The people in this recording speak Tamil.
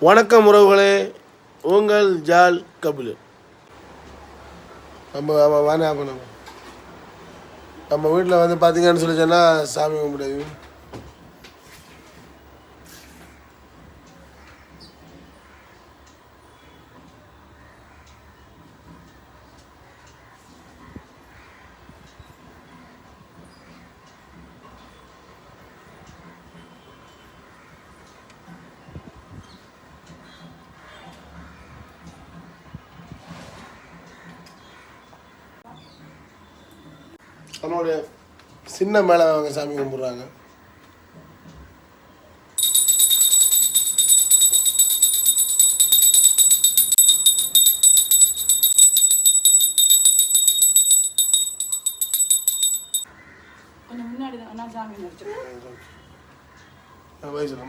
வணக்கம் உறவுகளே, உங்கள் ஜால் கபில். நம்ம வீட்டில் வந்து பார்த்தீங்கன்னு சொல்லி சொன்னால் சாமி கும்பிடுது. நம்மளுடைய சின்ன மேலே அவங்க சாமி கும்பிட்றாங்க. கொஞ்சம் முன்னாடி தான் நான் சாமி நினைச்சேன். வயசு